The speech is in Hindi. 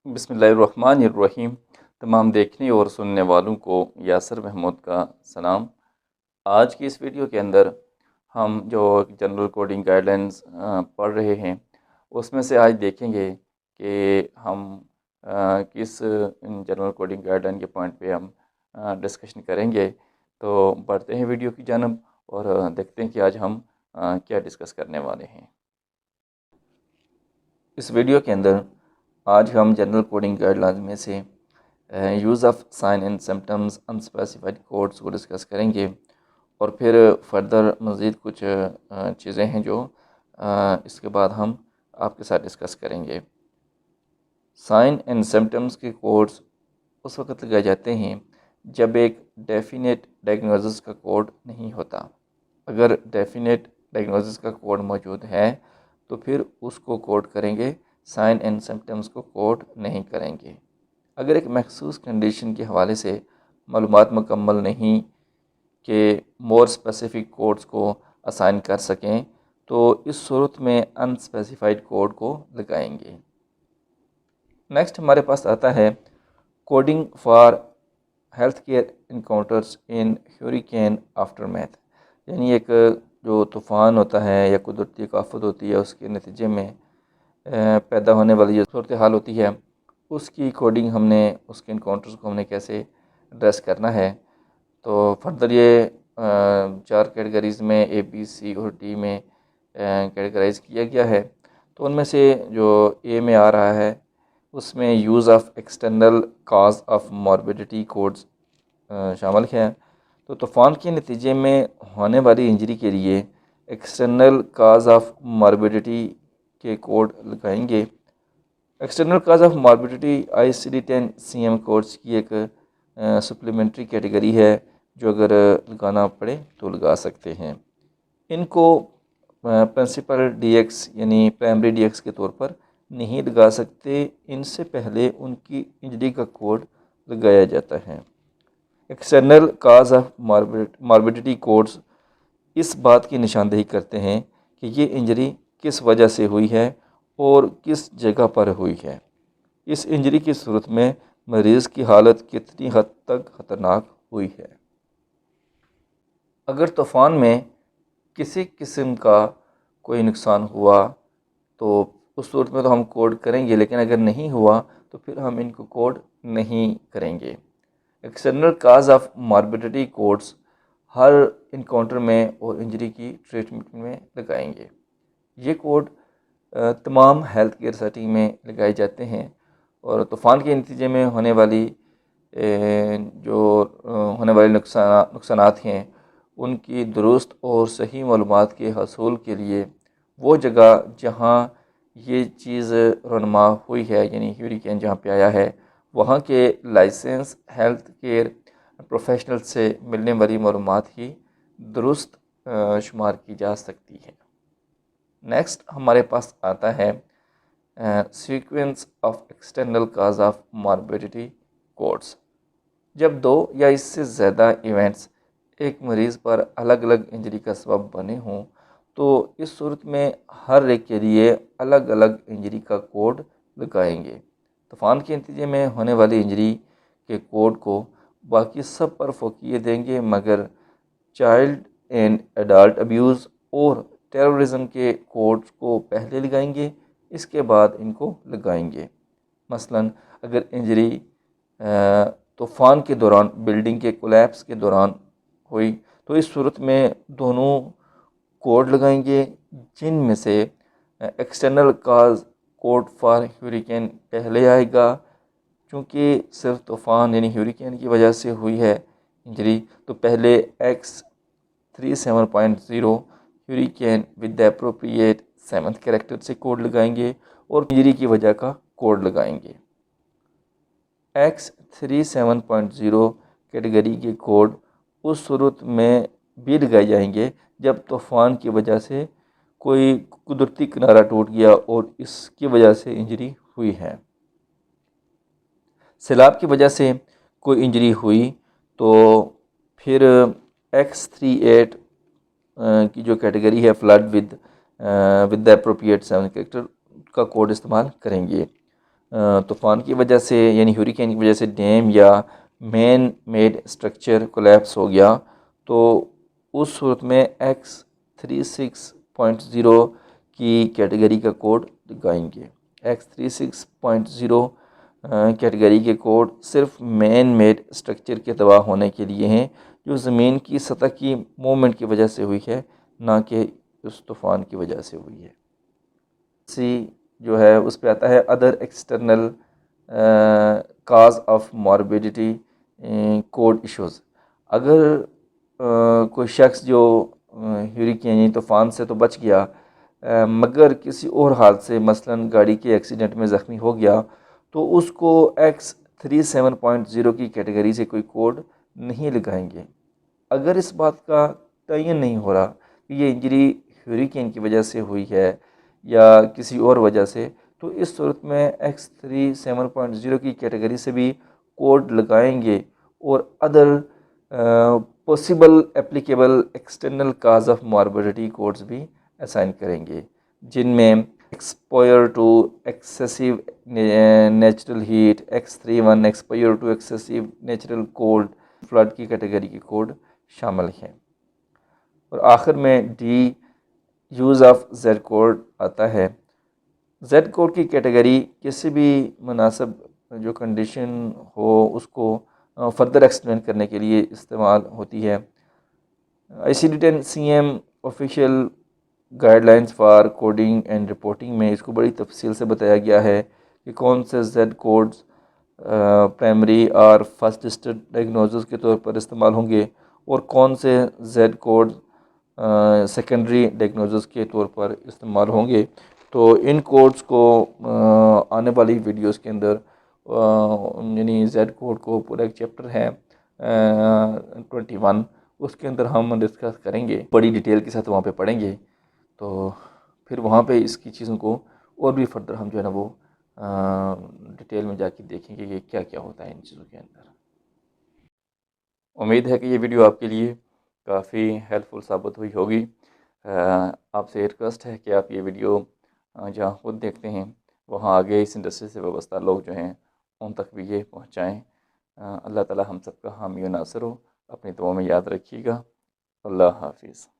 बिस्मिल्लाहिर्रहमानिर्रहीम। तमाम देखने और सुनने वालों को यासर महमूद का सलाम। आज की इस वीडियो के अंदर हम जो जनरल कोडिंग गाइडलाइंस पढ़ रहे हैं, उसमें से आज देखेंगे कि हम किस जनरल कोडिंग गाइडलाइन के पॉइंट पे हम डिस्कशन करेंगे। तो बढ़ते हैं वीडियो की जानब और देखते हैं कि आज हम क्या डिस्कस करने वाले हैं। इस वीडियो के अंदर आज हम जनरल कोडिंग गाइडलाइंस में से use of sine and symptoms unspecified codes को डिस्कस करेंगे और फिर फर्दर मज़ीद कुछ चीज़ें हैं जो इसके बाद हम आपके साथ डिस्कस करेंगे। साइन एंड सिम्टम्स के कोड्स उस वक्त लगाए जाते हैं जब एक डेफिनेट डायग्नोसिस का कोड नहीं होता। अगर डेफिनेट डायग्नोसिस का कोड मौजूद है तो फिर उसको कोड करेंगे, साइन एंड सिम्टम्स को कोड नहीं करेंगे। अगर एक मखसूस कंडीशन के हवाले से मालूमात मुकम्मल नहीं कि मोर स्पेसिफिक कोड्स को असाइन कर सकें तो इस सूरत में अनस्पेसिफाइड कोड को लगाएंगे। नेक्स्ट हमारे पास आता है coding for health care encounters in hurricane aftermath, यानी एक जो तूफ़ान होता है या कुदरती एक आफत होती है उसके नतीजे में पैदा होने वाली जो सूरत हाल होती है उसकी कोडिंग हमने उसके इनकाउंटर्स को हमने कैसे एड्रेस करना है। तो फर्दर ये 4 कैटेगरीज़ में ए बी सी और डी में कैटेगराइज किया गया है। तो उनमें से जो ए में आ रहा है उसमें use of external cause of morbidity codes शामिल हैं। तो तूफ़ान के नतीजे में होने वाली इंजरी के लिए एक्सटर्नल काज ऑफ मॉर्बिडिटी के कोड लगाएंगे। External cause of morbidity ICD-10 CM codes की एक सप्लीमेंट्री कैटेगरी है जो अगर लगाना पड़े तो लगा सकते हैं। इनको प्रिंसिपल DX यानी प्राइमरी DX के तौर पर नहीं लगा सकते, इनसे पहले उनकी इंजरी का कोड लगाया जाता है। External cause of morbidity codes इस बात की निशानदेही करते हैं कि ये इंजरी किस वजह से हुई है और किस जगह पर हुई है। इस इंजरी की सूरत में मरीज़ की हालत कितनी हद तक ख़तरनाक हुई है। अगर तूफ़ान में किसी किस्म का कोई नुकसान हुआ तो उस सूरत में तो हम कोड करेंगे, लेकिन अगर नहीं हुआ तो फिर हम इनको कोड नहीं करेंगे। External cause of morbidity codes her encounter में और इंजरी की ट्रीटमेंट में लगाएंगे। ये कोड तमाम हेल्थ केयर सेटिंग में लगाए जाते हैं और तूफ़ान के नतीजे में होने वाली नुकसानात हैं उनकी दुरुस्त और सही मालूमात के हसूल के लिए वो जगह जहाँ ये चीज़ रनमा हुई है यानी हरिकेन जहाँ पे आया है वहाँ के लाइसेंस हेल्थ केयर प्रोफेशनल से मिलने वाली मालूमात ही दुरुस्त शुमार की जा सकती है। नेक्स्ट हमारे पास आता है sequence of external cause of morbidity codes. जब दो या इससे ज़्यादा इवेंट्स एक मरीज़ पर अलग अलग इंजरी का सबब बने हों तो इस सूरत में हर एक के लिए अलग अलग इंजरी का कोड लगाएंगे। तूफ़ान के नतीजे में होने वाली इंजरी के कोड को बाकी सब पर फोकिए देंगे, मगर चाइल्ड एंड एडल्ट अब्यूज़ और टेररिज्म के कोड्स को पहले लगाएंगे, इसके बाद इनको लगाएंगे। मसलन अगर इंजरी तूफ़ान के दौरान बिल्डिंग के कोलैप्स के दौरान हुई तो इस सूरत में दोनों कोड लगाएंगे, जिनमें से external cause code for hurricane पहले आएगा। चूँकि सिर्फ तूफ़ान यानी हरिकेन की वजह से हुई है इंजरी तो पहले X37.0 hurricane with the appropriate 7th character से कोड लगाएंगे और इंजरी की वजह का कोड लगाएंगे। X37.0 कैटेगरी के कोड उस सूरत में भी लगाए जाएंगे जब तूफ़ान की वजह से कोई कुदरती किनारा टूट गया और इसकी वजह से इंजरी हुई है। सैलाब की वजह से कोई इंजरी हुई तो फिर X38 की जो कैटेगरी है flood with the appropriate 7 character का कोड इस्तेमाल करेंगे। तूफ़ान की वजह से यानी हरिकेन की वजह से डैम या मैन मेड स्ट्रक्चर कोलैप्स हो गया, तो उस सूरत में X36.0 की कैटेगरी का कोड लगाएंगे। X36.0 कैटेगरी के कोड सिर्फ मैन मेड स्ट्रक्चर के तबाह होने के लिए हैं, जो ज़मीन की सतह की मूवमेंट की वजह से हुई है, ना कि उस तूफ़ान की वजह से हुई है। सी जो है उस पे आता है other external cause of morbidity code issues. अगर कोई शख्स जो हरिकेन तूफ़ान से तो बच गया, मगर किसी और हादसे से मसलन गाड़ी के एक्सीडेंट में ज़ख्मी हो गया, तो उसको X37.0 की कैटेगरी से कोई कोड नहीं लगाएंगे। अगर इस बात का तयन नहीं हो रहा कि ये इंजरी हरिकेन की वजह से हुई है या किसी और वजह से, तो इस सूरत में X37.0 की कैटेगरी से भी कोड लगाएंगे और other possible applicable external cause of morbidity codes भी असाइन करेंगे, जिनमें exposure to excessive natural heat X31, exposure to excessive natural cold, flood की कैटेगरी के कोड शामिल हैं। और आखिर में the use of Z code आता है। जेड कोड की कैटेगरी किसी भी मुनासिब जो कंडीशन हो उसको फर्दर एक्सप्लेन करने के लिए इस्तेमाल होती है। ICD-10 CM official guidelines for coding and reporting में इसको बड़ी तफसील से बताया गया है कि कौन से जेड कोड्स प्राइमरी और फर्स्ट स्टेज डायग्नोसिस के तौर पर इस्तेमाल होंगे और कौन से जेड कोड सेकेंडरी डायग्नोसिस के तौर पर इस्तेमाल होंगे। तो इन कोड्स को आने वाली वीडियोस के अंदर यानी जेड कोड को पूरा एक चैप्टर है 21, उसके अंदर हम डिस्कस करेंगे, बड़ी डिटेल के साथ वहाँ पे पढ़ेंगे। तो फिर वहाँ पे इसकी चीज़ों को और भी फर्दर हम जो है ना वो डिटेल में जाके देखेंगे कि क्या क्या होता है इन चीज़ों के अंदर। उम्मीद है कि ये वीडियो आपके लिए काफ़ी हेल्पफुल साबित हुई होगी। आपसे रिक्वेस्ट है कि आप ये वीडियो जहाँ खुद देखते हैं वहाँ आगे इस इंडस्ट्री से वाबस्ता लोग जो हैं उन तक भी ये पहुँचाएँ। अल्लाह ताला हम सबका हामी व नासिर हो। अपनी दुआ में याद रखिएगा। अल्लाह हाफिज़।